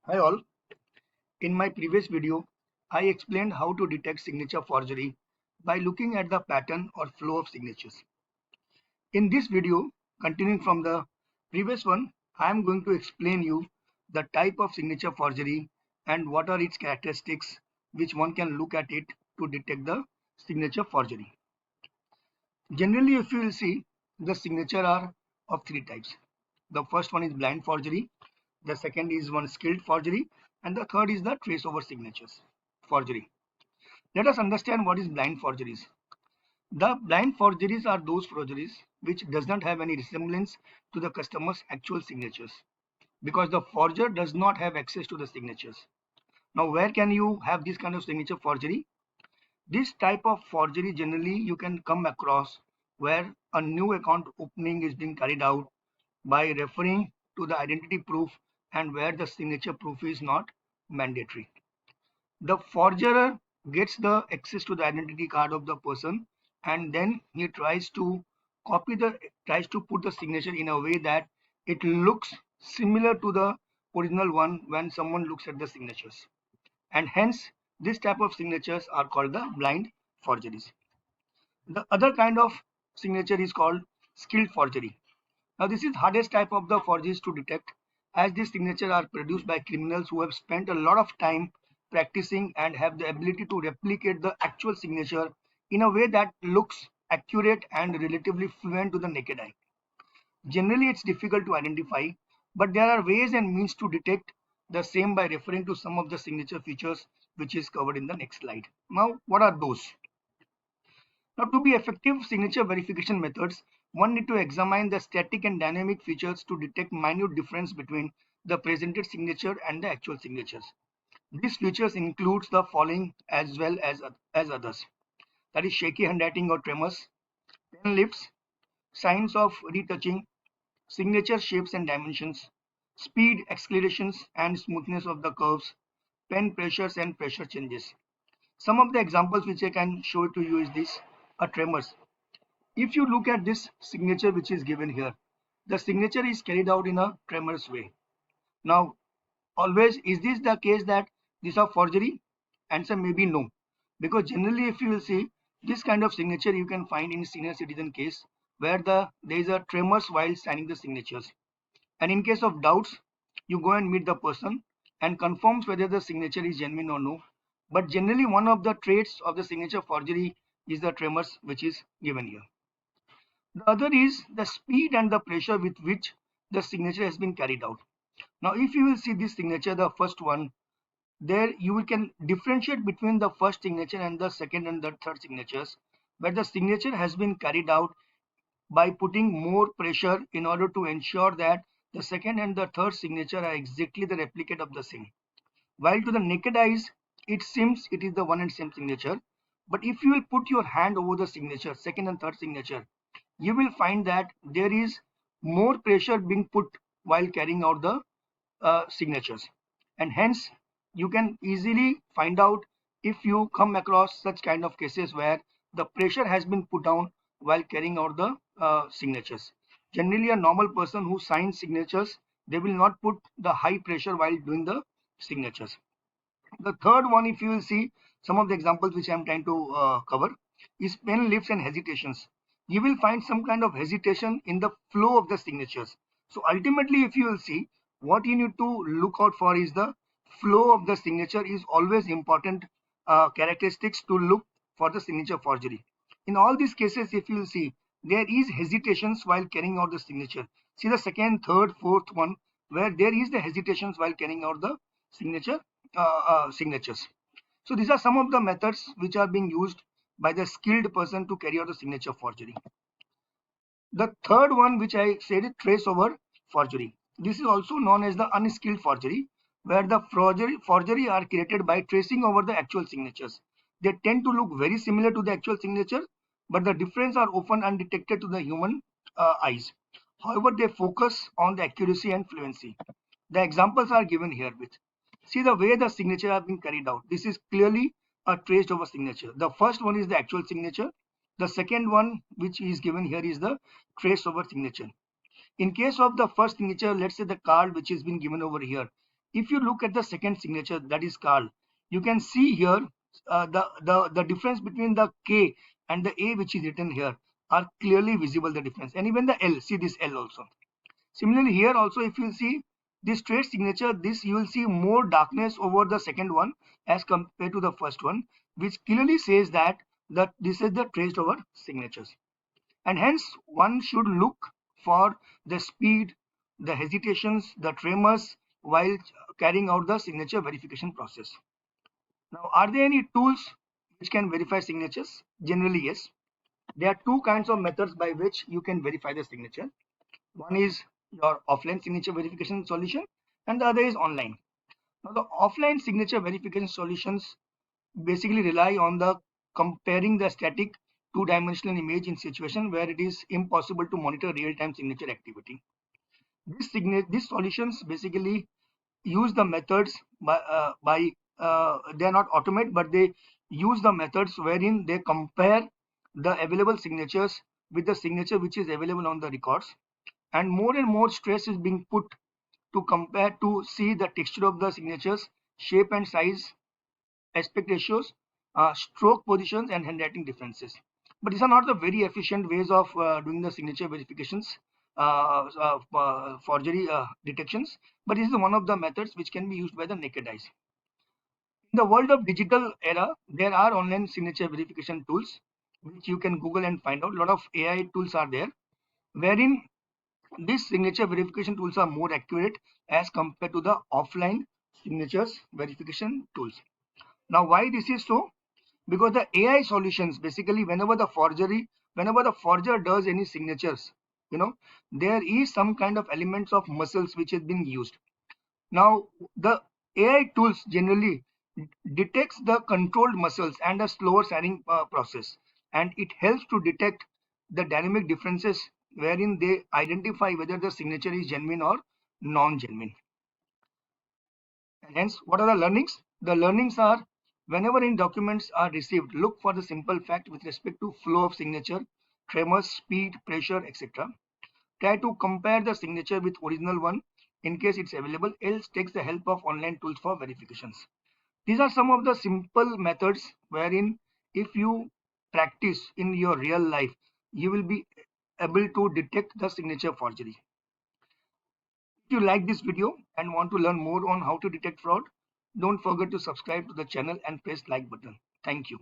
Hi all. In my previous video, I explained how to detect signature forgery by looking at the pattern or flow of signatures. In this video, continuing from the previous one, I am going to explain you the type of signature forgery and what are its characteristics which one can look at it to detect the signature forgery. Generally, if you will see, the signature are of three types. The first one is blind forgery, the second is one skilled forgery, and the third is the trace over signatures forgery. Let us understand what is blind forgeries. The blind forgeries are those forgeries which does not have any resemblance to the customer's actual signatures because the forger does not have access to the signatures. Now, where can you have this kind of signature forgery? This type of forgery generally you can come across where a new account opening is being carried out by referring to the identity proof and where the signature proof is not mandatory. The forger gets the access to the identity card of the person and then he tries to put the signature in a way that it looks similar to the original one when someone looks at the signatures, and hence this type of signatures are called the blind forgeries. The other kind of signature is called skilled forgery. Now this is hardest type of the forgeries to detect as these signatures are produced by criminals who have spent a lot of time practicing and have the ability to replicate the actual signature in a way that looks accurate and relatively fluent to the naked eye. Generally it's difficult to identify, but there are ways and means to detect the same by referring to some of the signature features which is covered in the next slide. Now what are those? Now, to be effective signature verification methods, one need to examine the static and dynamic features to detect minute difference between the presented signature and the actual signatures. These features includes the following as well as others. That is shaky handwriting or tremors, pen lifts, signs of retouching, signature shapes and dimensions, speed, accelerations and smoothness of the curves, pen pressures and pressure changes. Some of the examples which I can show to you is this: a tremors. If you look at this signature which is given here, the signature is carried out in a tremors way. Now, always is this the case that these are forgery? Answer may be no. Because generally if you will see this kind of signature you can find in senior citizen case where there is a tremors while signing the signatures. And in case of doubts, you go and meet the person and confirms whether the signature is genuine or no. But generally one of the traits of the signature forgery is the tremors which is given here. The other is the speed and the pressure with which the signature has been carried out. Now, if you will see this signature, the first one, there you can differentiate between the first signature and the second and the third signatures, where the signature has been carried out by putting more pressure in order to ensure that the second and the third signature are exactly the replicate of the same. While to the naked eyes, it seems it is the one and same signature. But if you will put your hand over the signature, second and third signature, you will find that there is more pressure being put while carrying out the signatures, and hence you can easily find out if you come across such kind of cases where the pressure has been put down while carrying out the signatures. Generally a normal person who signs signatures, they will not put the high pressure while doing the signatures. The third one, if you will see some of the examples which I am trying to cover, is pen lifts and hesitations. You will find some kind of hesitation in the flow of the signatures. So ultimately, if you will see, what you need to look out for is the flow of the signature is always important characteristics to look for the signature forgery. In all these cases, if you will see, there is hesitations while carrying out the signature. See the second, third, fourth one, where there is the hesitations while carrying out the signatures. So these are some of the methods which are being used by the skilled person to carry out the signature forgery. The third one which I said is trace over forgery. This is also known as the unskilled forgery, where the forgery are created by tracing over the actual signatures. They tend to look very similar to the actual signature, but the difference are often undetected to the human eyes. However, they focus on the accuracy and fluency. The examples are given here with. See the way the signature have been carried out. This is clearly a traced over signature. The first one is the actual signature. The second one which is given here is the trace over signature. In case of the first signature, let's say the card which is been given over here. if you look at the second signature, that is Carl, you can see here the difference between the K and the A which is written here are clearly visible, the difference, and even the L, see this L also. Similarly here also, if you see this straight signature, this you will see more darkness over the second one as compared to the first one, which clearly says that this is the traced over signatures, and hence one should look for the speed, the hesitations, the tremors while carrying out the signature verification process. Now, are there any tools which can verify signatures? Generally, yes. There are two kinds of methods by which you can verify the signature. One is your offline signature verification solution, and the other is online. Now, the offline signature verification solutions basically rely on the comparing the static two-dimensional image in situation where it is impossible to monitor real-time signature activity. These solutions basically use the methods they are not automate, but they use the methods wherein they compare the available signatures with the signature which is available on the records, and more stress is being put to compare to see the texture of the signatures, shape and size, aspect ratios, stroke positions, and handwriting differences. But these are not the very efficient ways of doing the signature verifications, forgery detections. But this is one of the methods which can be used by the naked eyes. In the world of digital era, there are online signature verification tools which you can Google and find out. A lot of AI tools are there, wherein these signature verification tools are more accurate as compared to the offline signatures verification tools. Now, why this is so? Because the AI solutions basically, whenever the forger does any signatures, there is some kind of elements of muscles which is being used. Now, the AI tools generally detects the controlled muscles and a slower signing process, and it helps to detect the dynamic differences wherein they identify whether the signature is genuine or non-genuine. And hence, what are the learnings? The learnings are, whenever any documents are received, look for the simple fact with respect to flow of signature, tremors, speed, pressure, etc. Try to compare the signature with original one in case it's available, else takes the help of online tools for verifications. These are some of the simple methods wherein if you practice in your real life, you will be able to detect the signature forgery. If you like this video and want to learn more on how to detect fraud, don't forget to subscribe to the channel and press like button. Thank you.